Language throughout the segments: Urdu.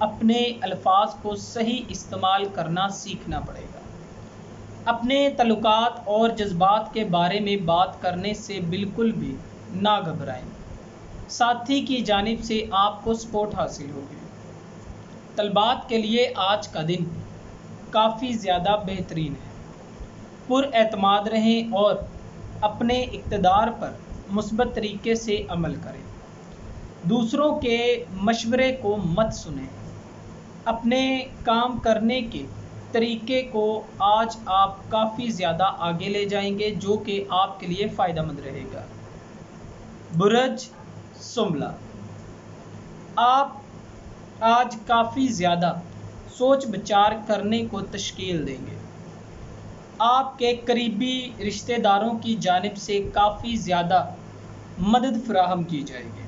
اپنے الفاظ کو صحیح استعمال کرنا سیکھنا پڑے گا۔ اپنے تعلقات اور جذبات کے بارے میں بات کرنے سے بالکل بھی نہ گھبرائیں۔ ساتھی کی جانب سے آپ کو سپورٹ حاصل ہوگی۔ طلباء کے لیے آج کا دن کافی زیادہ بہترین ہے۔ پر اعتماد رہیں اور اپنے اقتدار پر مثبت طریقے سے عمل کریں۔ دوسروں کے مشورے کو مت سنیں۔ اپنے کام کرنے کے طریقے کو آج آپ کافی زیادہ آگے لے جائیں گے، جو کہ آپ کے لیے فائدہ مند رہے گا۔ برج شملہ، آپ آج کافی زیادہ سوچ بچار کرنے کو تشکیل دیں گے۔ آپ کے قریبی رشتہ داروں کی جانب سے کافی زیادہ مدد فراہم کی جائے گی۔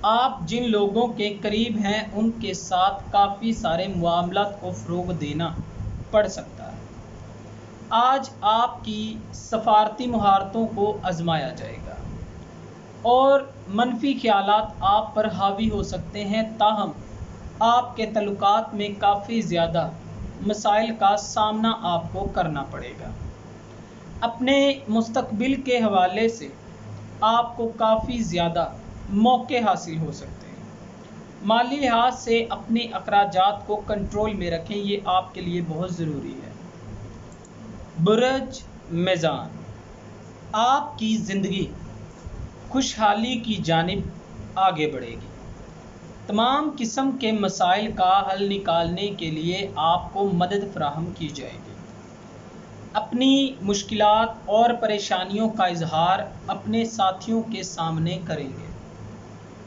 آپ جن لوگوں کے قریب ہیں ان کے ساتھ کافی سارے معاملات کو فروغ دینا پڑ سکتا ہے۔ آج آپ کی سفارتی مہارتوں کو آزمایا جائے گا اور منفی خیالات آپ پر حاوی ہو سکتے ہیں، تاہم آپ کے تعلقات میں کافی زیادہ مسائل کا سامنا آپ کو کرنا پڑے گا۔ اپنے مستقبل کے حوالے سے آپ کو کافی زیادہ موقع حاصل ہو سکتے ہیں۔ مالی لحاظ سے اپنے اخراجات کو کنٹرول میں رکھیں، یہ آپ کے لیے بہت ضروری ہے۔ برج میزان، آپ کی زندگی خوشحالی کی جانب آگے بڑھے گی۔ تمام قسم کے مسائل کا حل نکالنے کے لیے آپ کو مدد فراہم کی جائے گی۔ اپنی مشکلات اور پریشانیوں کا اظہار اپنے ساتھیوں کے سامنے کریں گے۔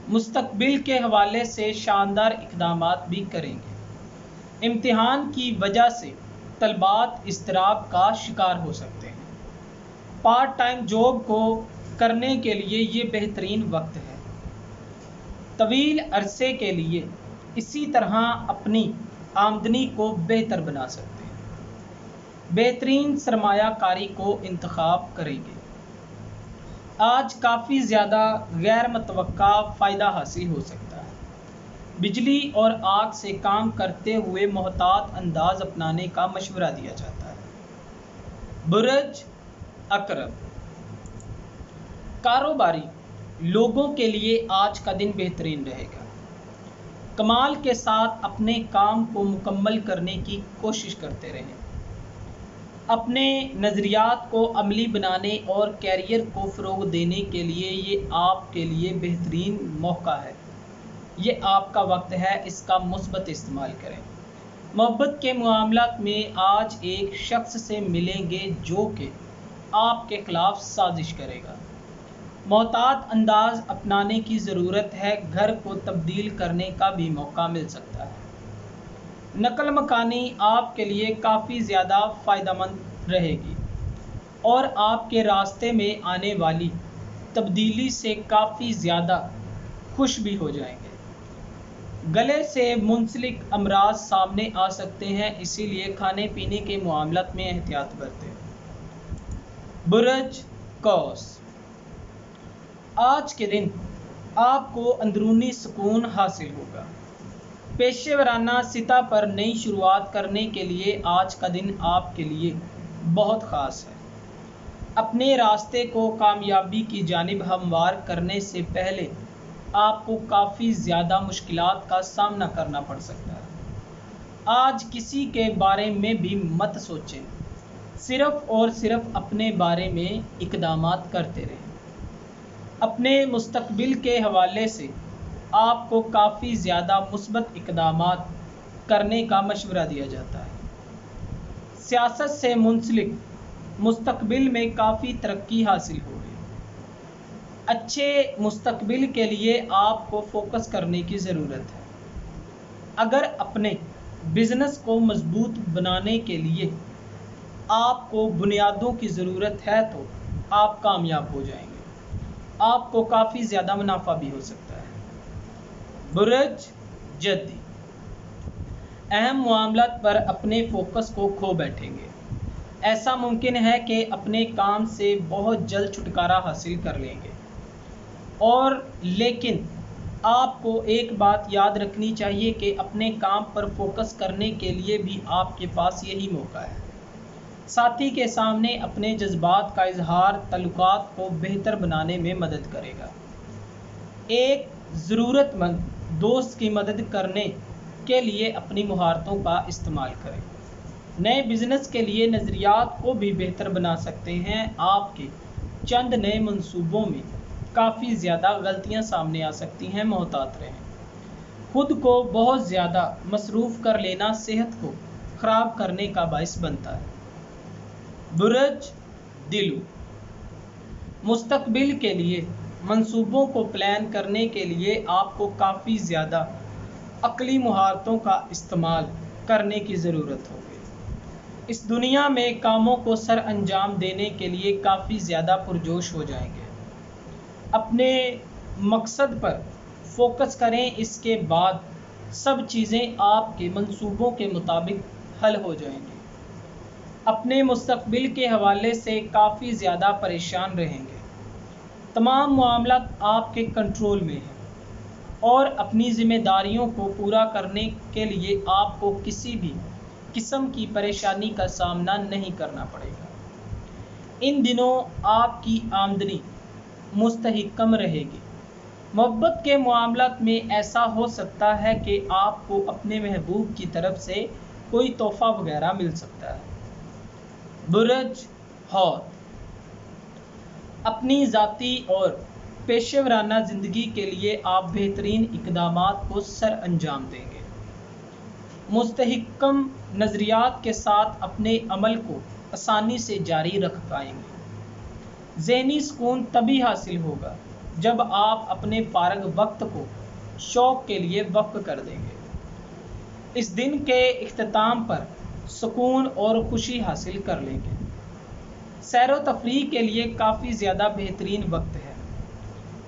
مستقبل کے حوالے سے شاندار اقدامات بھی کریں گے۔ امتحان کی وجہ سے طلباء اضطراب کا شکار ہو سکتے ہیں۔ پارٹ ٹائم جاب کو کرنے کے لیے یہ بہترین وقت ہے۔ طویل عرصے کے لیے اسی طرح اپنی آمدنی کو بہتر بنا سکتے ہیں۔ بہترین سرمایہ کاری کو انتخاب کریں گے۔ آج کافی زیادہ غیر متوقع فائدہ حاصل ہو سکتا ہے۔ بجلی اور آگ سے کام کرتے ہوئے محتاط انداز اپنانے کا مشورہ دیا جاتا ہے۔ برج عقرب، کاروباری لوگوں کے لیے آج کا دن بہترین رہے گا۔ کمال کے ساتھ اپنے کام کو مکمل کرنے کی کوشش کرتے رہیں۔ اپنے نظریات کو عملی بنانے اور کیریئر کو فروغ دینے کے لیے یہ آپ کے لیے بہترین موقع ہے۔ یہ آپ کا وقت ہے، اس کا مثبت استعمال کریں۔ محبت کے معاملات میں آج ایک شخص سے ملیں گے جو کہ آپ کے خلاف سازش کرے گا۔ محتاط انداز اپنانے کی ضرورت ہے، گھر کو تبدیل کرنے کا بھی موقع مل سکتا ہے۔ نقل مکانی آپ کے لیے کافی زیادہ فائدہ مند رہے گی اور آپ کے راستے میں آنے والی تبدیلی سے کافی زیادہ خوش بھی ہو جائیں گے۔ گلے سے منسلک امراض سامنے آ سکتے ہیں، اسی لیے کھانے پینے کے معاملات میں احتیاط برتیں۔ برج قوس، آج کے دن آپ کو اندرونی سکون حاصل ہوگا۔ پیشہ ورانہ سطح پر نئی شروعات کرنے کے لیے آج کا دن آپ کے لیے بہت خاص ہے۔ اپنے راستے کو کامیابی کی جانب ہموار کرنے سے پہلے آپ کو کافی زیادہ مشکلات کا سامنا کرنا پڑ سکتا ہے۔ آج کسی کے بارے میں بھی مت سوچیں، صرف اور صرف اپنے بارے میں اقدامات کرتے رہیں۔ اپنے مستقبل کے حوالے سے آپ کو کافی زیادہ مثبت اقدامات کرنے کا مشورہ دیا جاتا ہے۔ سیاست سے منسلک مستقبل میں کافی ترقی حاصل ہوگی۔ اچھے مستقبل کے لیے آپ کو فوکس کرنے کی ضرورت ہے۔ اگر اپنے بزنس کو مضبوط بنانے کے لیے آپ کو بنیادوں کی ضرورت ہے تو آپ کامیاب ہو جائیں گے۔ آپ کو کافی زیادہ منافع بھی ہو سکتا ہے۔ برج جدی، اہم معاملات پر اپنے فوکس کو کھو بیٹھیں گے۔ ایسا ممکن ہے کہ اپنے کام سے بہت جلد چھٹکارا حاصل کر لیں گے، لیکن آپ کو ایک بات یاد رکھنی چاہیے کہ اپنے کام پر فوکس کرنے کے لیے بھی آپ کے پاس یہی موقع ہے۔ ساتھی کے سامنے اپنے جذبات کا اظہار تعلقات کو بہتر بنانے میں مدد کرے گا۔ ایک ضرورت مند دوست کی مدد کرنے کے لیے اپنی مہارتوں کا استعمال کریں۔ نئے بزنس کے لیے نظریات کو بھی بہتر بنا سکتے ہیں۔ آپ کے چند نئے منصوبوں میں کافی زیادہ غلطیاں سامنے آ سکتی ہیں، محتاط رہیں۔ خود کو بہت زیادہ مصروف کر لینا صحت کو خراب کرنے کا باعث بنتا ہے۔ برج دلو، مستقبل کے لیے منصوبوں کو پلان کرنے کے لیے آپ کو کافی زیادہ عقلی مہارتوں کا استعمال کرنے کی ضرورت ہوگی۔ اس دنیا میں کاموں کو سر انجام دینے کے لیے کافی زیادہ پرجوش ہو جائیں گے۔ اپنے مقصد پر فوکس کریں، اس کے بعد سب چیزیں آپ کے منصوبوں کے مطابق حل ہو جائیں گی۔ اپنے مستقبل کے حوالے سے کافی زیادہ پریشان رہیں گے۔ تمام معاملات آپ کے کنٹرول میں ہیں اور اپنی ذمہ داریوں کو پورا کرنے کے لیے آپ کو کسی بھی قسم کی پریشانی کا سامنا نہیں کرنا پڑے گا۔ ان دنوں آپ کی آمدنی مستحکم رہے گی۔ محبت کے معاملات میں ایسا ہو سکتا ہے کہ آپ کو اپنے محبوب کی طرف سے کوئی تحفہ وغیرہ مل سکتا ہے۔ برج حوت، اپنی ذاتی اور پیشہ ورانہ زندگی کے لیے آپ بہترین اقدامات کو سر انجام دیں گے۔ مستحکم نظریات کے ساتھ اپنے عمل کو آسانی سے جاری رکھ پائیں گے۔ ذہنی سکون تبھی حاصل ہوگا جب آپ اپنے فارغ وقت کو شوق کے لیے وقف کر دیں گے۔ اس دن کے اختتام پر سکون اور خوشی حاصل کر لیں گے۔ سیر و تفریح کے لیے کافی زیادہ بہترین وقت ہے۔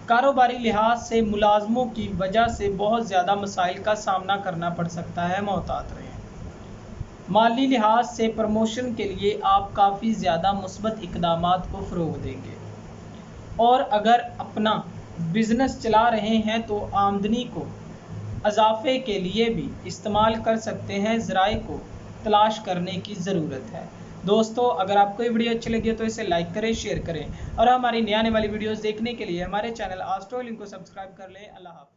کاروباری لحاظ سے ملازموں کی وجہ سے بہت زیادہ مسائل کا سامنا کرنا پڑ سکتا ہے، محتاط رہیں۔ مالی لحاظ سے پروموشن کے لیے آپ کافی زیادہ مثبت اقدامات کو فروغ دیں گے، اور اگر اپنا بزنس چلا رہے ہیں تو آمدنی کو اضافے کے لیے بھی استعمال کر سکتے ہیں۔ ذرائع کو تلاش کرنے کی ضرورت ہے۔ دوستو، اگر آپ کو یہ ویڈیو اچھی لگی تو اسے لائک کریں، شیئر کریں اور ہماری نئی آنے والی ویڈیوز دیکھنے کے لیے ہمارے چینل آسٹرو ہیلنگ کو سبسکرائب کر لیں۔ اللہ حافظ۔